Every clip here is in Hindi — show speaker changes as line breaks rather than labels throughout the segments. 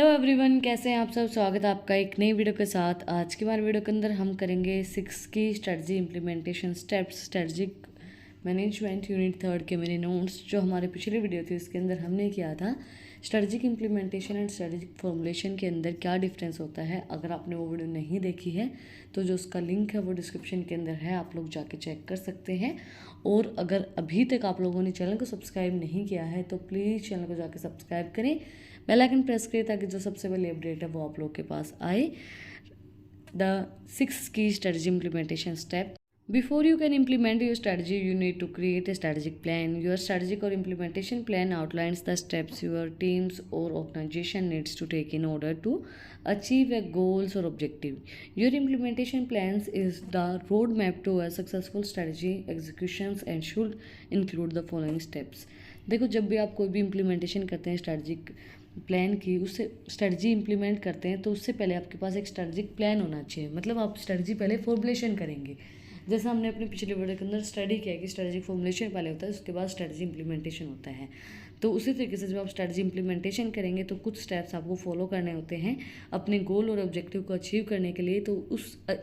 हेलो एवरीवन, कैसे हैं आप सब। स्वागत है आपका एक नई वीडियो के साथ। आज की बार वीडियो के अंदर हम करेंगे 6 की strategy implementation steps, strategic management unit 3 के मेरे नोट्स जो हमारे पिछली वीडियो थी उसके अंदर हमने किया था। Strategic implementation and strategic formulation के अंदर क्या डिफरेंस होता है। अगर आपने वो वीडियो नहीं देखी है तो जो उसका लिंक है वो डिस्क्रिप्शन के अंदर है, आप लोग जाके चेक कर सकते हैं। और अगर अभी तक आप लोगों ने चैनल को सब्सक्राइब नहीं किया है तो प्लीज़ चैनल को जाके सब्सक्राइब करें, बेल आइकन प्रेस करें ताकि जो सबसे पहले अपडेट है वो आप लोग के पास आए। द 6 की strategy implementation step. Before you can implement your strategy, you need to create a strategic plan. Your strategic or implementation plan outlines the steps your teams or organization needs to take in order to achieve a goals or objective. Your implementation plans is the roadmap to a successful strategy executions and should include the following steps. देखो, जब भी आप कोई भी इम्प्लीमेंटेशन करते हैं स्ट्रेटजिक प्लान की, उससे स्ट्रेटजी इंप्लीमेंट करते हैं तो उससे पहले आपके पास एक स्ट्रेटजिक प्लान होना चाहिए। मतलब आप स्ट्रेटजी पहले फॉर्मुलेशन करेंगे। जैसा हमने अपने पिछले वीडियो के अंदर स्टडी किया कि स्ट्रेटजी फॉर्मुलेशन पहले होता है, उसके बाद स्ट्रेटजी इंप्लीमेंटेशन होता है। तो उसी तरीके से जब आप स्ट्रेटजी इंप्लीमेंटेशन करेंगे तो कुछ स्टेप्स आपको फॉलो करने होते हैं अपने गोल और ऑब्जेक्टिव को अचीव करने के लिए। तो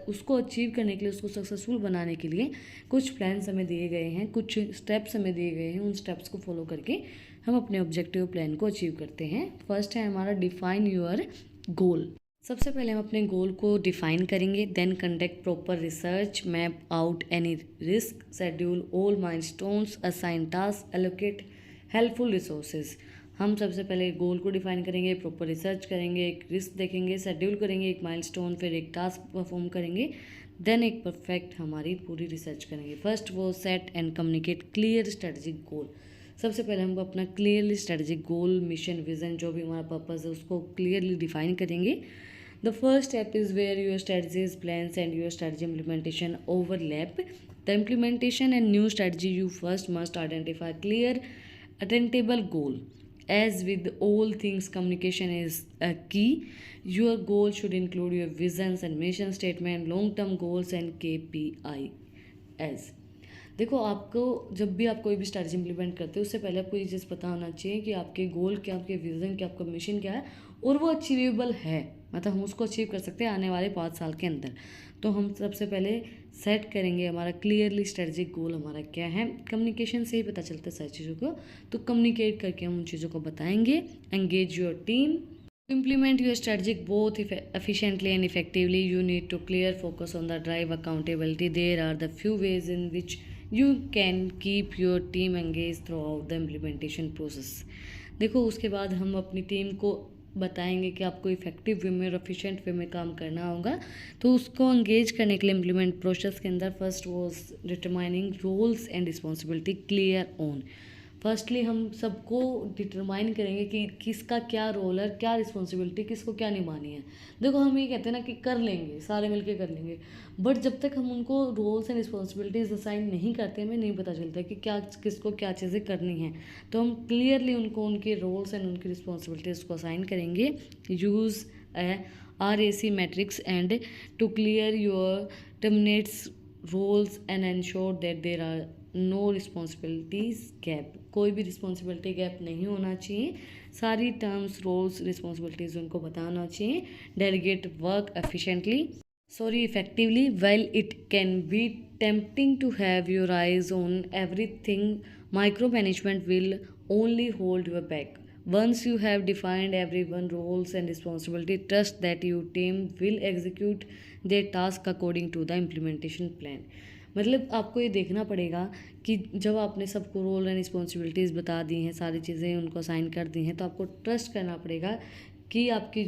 उसको अचीव करने के लिए, उसको सक्सेसफुल बनाने के लिए कुछ प्लान्स हमें दिए गए हैं, कुछ स्टेप्स हमें दिए गए हैं। उन स्टेप्स को फॉलो करके हम अपने ऑब्जेक्टिव प्लान को अचीव करते हैं। फर्स्ट है हमारा डिफाइन योर गोल। सबसे पहले हम अपने गोल को डिफाइन करेंगे। Then conduct proper research, map out any risk, schedule all milestones, assign task, allocate helpful resources. हम सबसे पहले गोल को डिफाइन करेंगे, प्रॉपर रिसर्च करेंगे, एक रिस्क देखेंगे, शेड्यूल करेंगे एक माइलस्टोन, फिर एक टास्क परफॉर्म करेंगे, देन एक परफेक्ट हमारी पूरी रिसर्च करेंगे। फर्स्ट वो set and communicate clear strategic goal. सबसे पहले हमको अपना clearly strategic goal, mission, vision, जो भी हमारा पर्पस है उसको क्लियरली डिफाइन करेंगे। The first step is where your strategies, plans, and your strategy implementation overlap. The implementation and new strategy, you first must identify clear, attainable goal. As with all things, communication is a key. Your goal should include your visions and mission statement, long-term goals, and KPIs. देखो, आपको जब भी आप कोई भी स्ट्रैटेजी इंप्लीमेंट करते हो उससे पहले आपको ये चीज़ पता होना चाहिए कि आपके गोल क्या, आपके विज़न क्या, आपका मिशन क्या है और वो अचीवेबल है। मतलब हम उसको अचीव कर सकते हैं आने वाले 5 साल के अंदर। तो हम सबसे पहले सेट करेंगे हमारा क्लियरली स्ट्रेटजिक गोल हमारा क्या है। कम्युनिकेशन से ही पता चलता है सारी चीज़ों को, तो कम्युनिकेट करके हम उन चीज़ों को बताएंगे। Engage your team. To implement your strategic both efficiently and effectively, you need to clear focus on the drive accountability. There are the few ways in which you can keep your team engaged throughout the implementation process. देखो, उसके बाद हम अपनी टीम को बताएंगे कि आपको इफेक्टिव वे में और एफिशिएंट वे में काम करना होगा। तो उसको एंगेज करने के लिए इम्प्लीमेंट प्रोसेस के अंदर first was determining roles and responsibility clear on. Firstly हम सबको डिटरमाइन करेंगे कि किसका क्या रोल है, क्या रिस्पॉन्सिबिलिटी, किसको क्या निभानी है। देखो, हम ये कहते हैं ना कि कर लेंगे, सारे मिलके कर लेंगे, बट जब तक हम उनको रोल्स एंड रिस्पॉन्सिबिलिटीज़ असाइन नहीं करते हमें नहीं पता चलता कि क्या किसको क्या चीज़ें करनी हैं। तो हम क्लियरली उनको उनके रोल्स एंड उनकी रिस्पॉन्सिबिलिटीज़ को असाइन करेंगे। Use RAC matrix and to clear your terminates roles and ensure that there are no responsibilities gap. कोई भी रिस्पॉन्सिबिलिटी गैप नहीं होना चाहिए। सारी टर्म्स, रोल्स, रिस्पॉन्सिबिलिटीज़ उनको बताना चाहिए। Delegate work effectively. While it can be tempting to have your eyes on everything, micromanagement will only hold you back. Once you have defined everyone's roles and responsibility, trust that your team will execute their task according to the implementation plan. मतलब आपको ये देखना पड़ेगा कि जब आपने सबको रोल एंड रिस्पॉन्सिबिलिटीज़ बता दी हैं, सारी चीज़ें उनको असाइन कर दी हैं, तो आपको ट्रस्ट करना पड़ेगा कि आपकी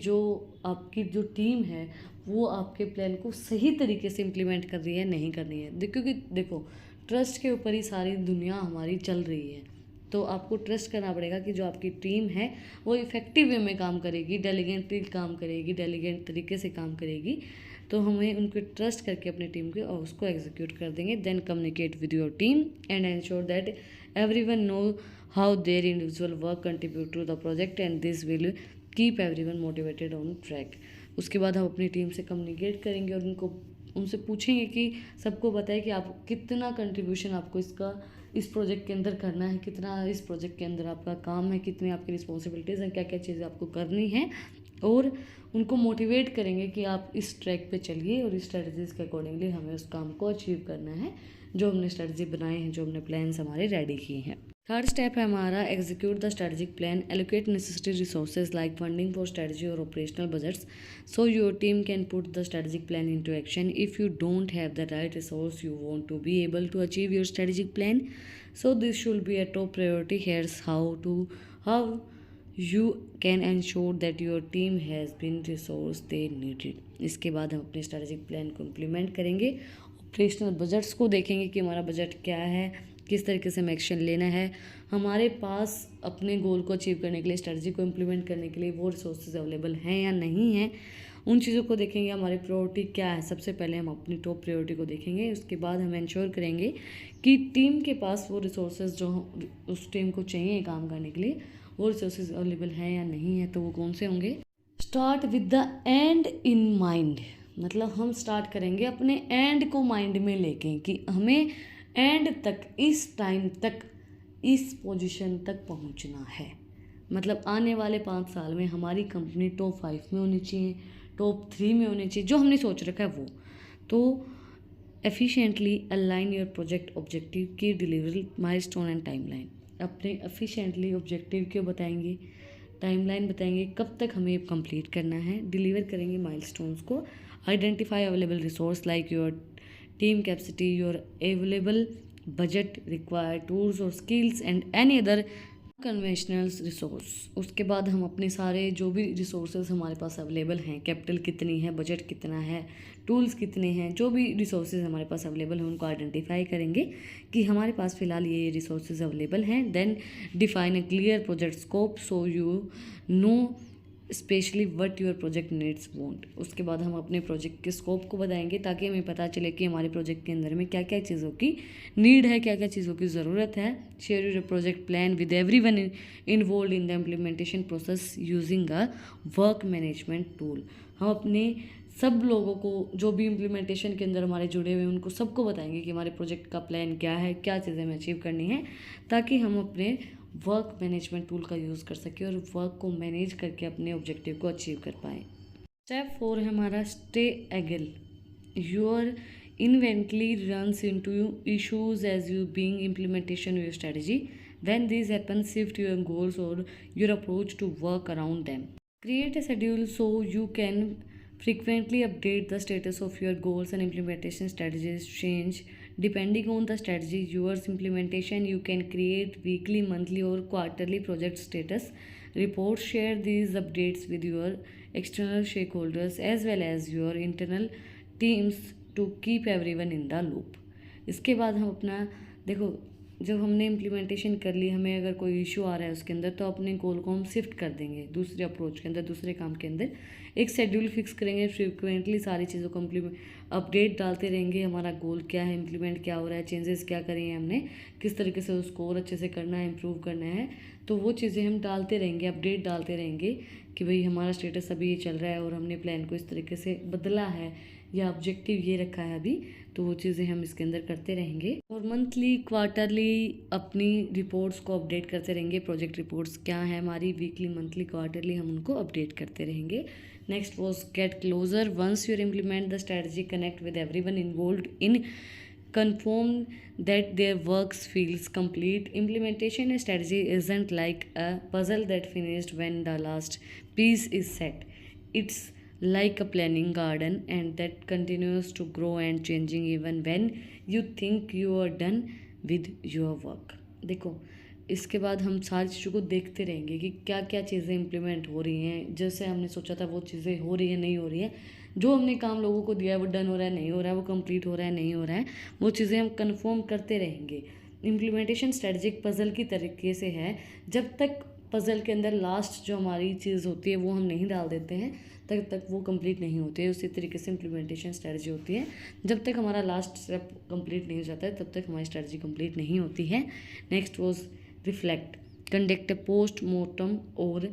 जो टीम है वो आपके प्लान को सही तरीके से इम्प्लीमेंट कर रही है, नहीं कर रही है। क्योंकि देखो, ट्रस्ट के ऊपर ही सारी दुनिया हमारी चल रही है। तो आपको ट्रस्ट करना पड़ेगा कि जो आपकी टीम है वो इफ़ेक्टिव वे में काम करेगी, डेलीगेंटली काम करेगी, डेलीगेंट तरीके से काम करेगी। तो हमें उनको ट्रस्ट करके अपनी टीम के और उसको एग्जीक्यूट कर देंगे। Then communicate with your team and ensure that everyone know how their individual work contribute to the project and this will keep everyone motivated on track. उसके बाद हम अपनी टीम से कम्युनिकेट करेंगे और उनसे पूछेंगे कि सबको बताएं कि आप कितना कंट्रीब्यूशन आपको इस प्रोजेक्ट के अंदर करना है, कितना इस प्रोजेक्ट के अंदर आपका काम है, कितनी आपकी रिस्पॉन्सिबिलिटीज़ हैं, क्या क्या चीज़ें आपको करनी है। और उनको मोटिवेट करेंगे कि आप इस ट्रैक पे चलिए और इस स्ट्रेटजीज़ के अकॉर्डिंगली हमें उस काम को अचीव करना है जो हमने स्ट्रेटजी बनाए हैं, जो हमने प्लान्स हमारे रेडी किए हैं। थर्ड स्टेप है हमारा execute the strategic plan, allocate necessary resources like funding for strategy और operational budgets so your team can put the strategic plan into action. If you don't have the right resource you want to be able to achieve your strategic plan, so this should be a top priority. Here's how you can ensure that your team has been resource they needed. इसके बाद हम अपने स्ट्रेटेजिक प्लान को इम्प्लीमेंट करेंगे, ऑपरेशनल बजट्स को देखेंगे कि हमारा बजट क्या है, किस तरीके से हमें एक्शन लेना है, हमारे पास अपने गोल को अचीव करने के लिए, स्ट्रेटजी को इम्प्लीमेंट करने के लिए वो रिसोर्सेज अवेलेबल हैं या नहीं हैं, उन चीज़ों को देखेंगे। हमारी प्रायोरिटी क्या है, सबसे पहले हम अपनी टॉप प्रायोरिटी को देखेंगे। उसके बाद हम इंश्योर करेंगे कि टीम के पास वो रिसोर्सेज जो उस टीम को चाहिए काम करने के लिए, वो रिसोर्सेज अवेलेबल हैं या नहीं है, तो वो कौन से होंगे। Start with the and in mind, मतलब हम स्टार्ट करेंगे अपने एंड को माइंड में लेके कि हमें एंड तक, इस टाइम तक, इस पोजीशन तक पहुंचना है। मतलब आने वाले 5 साल में हमारी कंपनी टॉप 5 में होनी चाहिए, टॉप 3 में होनी चाहिए, जो हमने सोच रखा है वो। तो efficiently align your project objective की डिलीवरी माइलस्टोन एंड टाइमलाइन। अपने एफिशिएंटली ऑब्जेक्टिव क्यों बताएंगे, टाइमलाइन बताएंगे, कब तक हमें कंप्लीट करना है, डिलीवर करेंगे माइलस्टोन्स को। Identify available resource like your team capacity, your available budget, required tools और skills and any other conventional resource. उसके बाद हम अपने सारे जो भी रिसोर्सेज हमारे पास अवेलेबल हैं, कैपिटल कितनी है, बजट कितना है, टूल्स कितने हैं, जो भी रिसोर्सेज हमारे पास अवेलेबल हैं उनको आइडेंटिफाई करेंगे कि हमारे पास फ़िलहाल ये रिसोर्सेज अवेलेबल हैं। Then define a clear project scope so you know specially what your project needs want. उसके बाद हम अपने प्रोजेक्ट के स्कोप को बताएंगे ताकि हमें पता चले कि हमारे प्रोजेक्ट के अंदर में क्या क्या चीज़ों की नीड है, क्या क्या चीज़ों की ज़रूरत है। Share your project plan with everyone involve in the implementation process using a work management tool. हम अपने सब लोगों को जो भी इम्प्लीमेंटेशन के अंदर हमारे जुड़े हुए हैं उनको सबको बताएंगे कि हमारे प्रोजेक्ट का प्लान क्या है, क्या चीज़ें हमें अचीव करनी है, ताकि हम अपने वर्क मैनेजमेंट टूल का यूज़ कर सकें और वर्क को मैनेज करके अपने ऑब्जेक्टिव को अचीव कर पाएँ। स्टेप 4 है हमारा stay agile. Your inevitably runs into issues as you being implementation your strategy. When this happen shift your goals और your approach to work around them. Create a schedule so you can frequently update the status of your goals and implementation strategies change depending on the strategy yours implementation. You can create weekly, monthly or quarterly project status reports. Share these updates with your external stakeholders as well as your internal teams to keep everyone in the loop. इसके बाद हम अपना देखो, जब हमने इम्प्लीमेंटेशन कर ली, हमें अगर कोई इशू आ रहा है उसके अंदर, तो अपने गोल को हम शिफ्ट कर देंगे दूसरे अप्रोच के अंदर, दूसरे काम के अंदर। एक शेड्यूल फिक्स करेंगे, फ्रिक्वेंटली सारी चीज़ों को अपडेट डालते रहेंगे। हमारा गोल क्या है, इम्प्लीमेंट क्या हो रहा है, चेंजेस क्या करे हैं हमने, किस तरीके से उसको और अच्छे से करना है, इम्प्रूव करना है, तो वो चीज़ें हम डालते रहेंगे, अपडेट डालते रहेंगे कि भाई हमारा स्टेटस अभी ये चल रहा है और हमने प्लान को इस तरीके से बदला है या ऑब्जेक्टिव ये रखा है अभी, तो वो चीज़ें हम इसके अंदर करते रहेंगे। और मंथली, क्वार्टरली अपनी रिपोर्ट्स को अपडेट करते रहेंगे। प्रोजेक्ट रिपोर्ट्स क्या है हमारी, वीकली, मंथली, क्वार्टरली हम उनको अपडेट करते रहेंगे। Next was get closure. Once your implement the strategy, connect with everyone involved in confirm that their works feels complete. Implementation strategy isn't like a puzzle that finished when the last piece is set. It's like a planning garden and that continues to grow and changing even when you think you are done with your work. देखो, इसके बाद हम सारी चीज़ों को देखते रहेंगे कि क्या क्या चीज़ें इम्प्लीमेंट हो रही हैं, जैसे हमने सोचा था वो चीज़ें हो रही है, नहीं हो रही है, जो हमने काम लोगों को दिया है वो डन हो रहा है, नहीं हो रहा है, वो कंप्लीट हो रहा है, नहीं हो रहा है, वो चीज़ें हम कंफर्म करते रहेंगे। इम्प्लीमेंटेशन स्ट्रेटजिक पज़ल की तरीके से है, जब तक पज़ल के अंदर लास्ट जो हमारी चीज़ होती है वो हम नहीं डाल देते हैं तब तक वो कंप्लीट नहीं होती है। उसी तरीके से इम्प्लीमेंटेशन स्ट्रेटजी होती है, जब तक हमारा लास्ट स्टेप कंप्लीट नहीं हो जाता है तब तक हमारी स्ट्रेटजी कंप्लीट नहीं होती है। Next was reflect. Conduct a post mortem और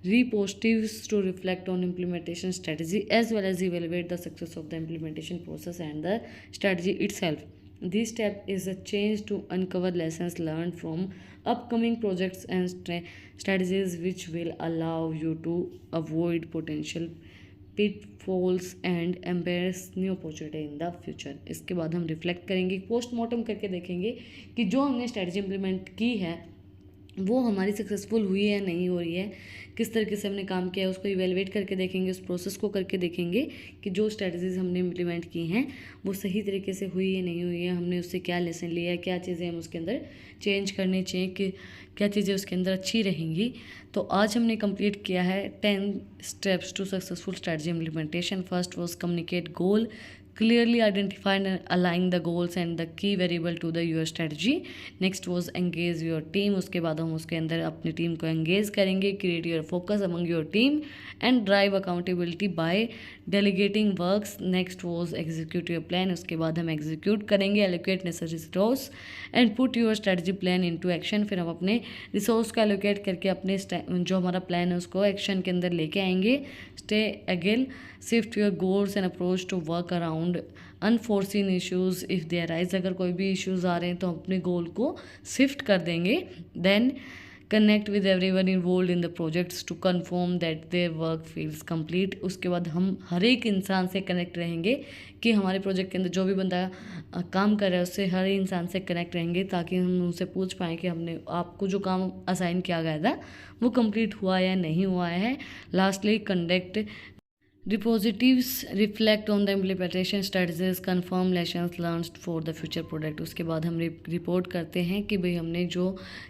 repositives to reflect on implementation strategy as well as evaluate the success of the implementation process and the strategy itself. This step is a change to uncover lessons learned from upcoming projects and strategies which will allow you to avoid potential pitfalls and embrace new opportunity in the future। इसके बाद हम रिफ्लेक्ट करेंगे, पोस्टमार्टम करके देखेंगे कि जो हमने स्ट्रेटजी इम्प्लीमेंट की है वो हमारी सक्सेसफुल हुई है नहीं हो रही है, किस तरीके से हमने काम किया है उसको इवेलुएट करके देखेंगे, उस प्रोसेस को करके देखेंगे कि जो स्ट्रेटजीज हमने इम्प्लीमेंट की हैं वो सही तरीके से हुई है नहीं हुई है, हमने उससे क्या लेसन लिया है, क्या चीज़ें हम उसके अंदर चेंज करने चाहिए, कि क्या चीज़ें उसके अंदर अच्छी रहेंगी। तो आज हमने कंप्लीट किया है 10 steps to successful strategy implementation. First was communicate goal, clearly identify and align the goals and the key variable to the your strategy. Next was engage your team। उसके बाद हम उसके अंदर अपनी टीम को engage करेंगे, create your focus among your team and drive accountability by delegating works। Next was execute your plan। उसके बाद हम execute करेंगे, allocate necessary resource and put your strategy plan into action। फिर हम अपने रिसोर्स को allocate करके अपने जो हमारा प्लान है उसको एक्शन के अंदर लेके आएंगे। Stay agile, shift your goals and approach to work around unforeseen issues if they arise. अगर कोई भी इश्यूज़ आ रहे हैं तो हम अपने गोल को शिफ्ट कर देंगे। Then connect with everyone involved in the projects to confirm that their work feels complete. उसके बाद हम हर एक इंसान से कनेक्ट रहेंगे कि हमारे प्रोजेक्ट के अंदर जो भी बंदा काम कर रहा है उससे हर इंसान से कनेक्ट रहेंगे ताकि हम उनसे पूछ पाएँ कि हमने आपको जो काम असाइन किया गया था वो कंप्लीट हुआ या नहीं हुआ है। Lastly conduct retrospectives, reflect on the implementation strategies, confirm lessons learned for the future product. उसके बाद हम रिपोर्ट करते हैं कि भाई हमने जो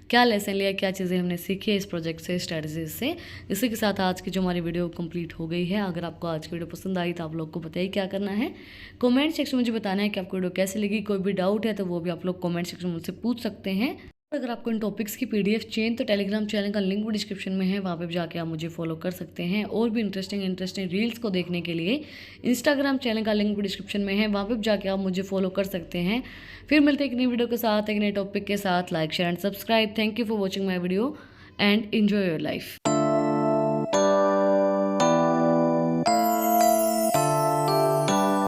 क्या लेसन लिया, क्या चीज़ें हमने सीखी है इस प्रोजेक्ट से, स्ट्रेटजीज से। इसी के साथ आज की जो हमारी वीडियो कंप्लीट हो गई है। अगर आपको आज की वीडियो पसंद आई तो आप लोग को बताइए क्या करना है, कमेंट सेक्शन में मुझे बताना है कि आपको वीडियो कैसे लगी। कोई भी डाउट है तो वो भी आप लोग कमेंट सेक्शन में मुझसे पूछ सकते हैं। अगर आपको इन टॉपिक्स की पीडीएफ चाहिए तो टेलीग्राम चैनल का लिंक भी डिस्क्रिप्शन में है, वहाँ पे भी जाके आप मुझे फॉलो कर सकते हैं। और भी इंटरेस्टिंग रील्स को देखने के लिए इंस्टाग्राम चैनल का लिंक भी डिस्क्रिप्शन में है, वहाँ पे भी जाके आप मुझे फॉलो कर सकते हैं। फिर मिलते हैं एक नई वीडियो के साथ, एक नए टॉपिक के साथ। Like share and subscribe. Thank you for watching my video and enjoy your life.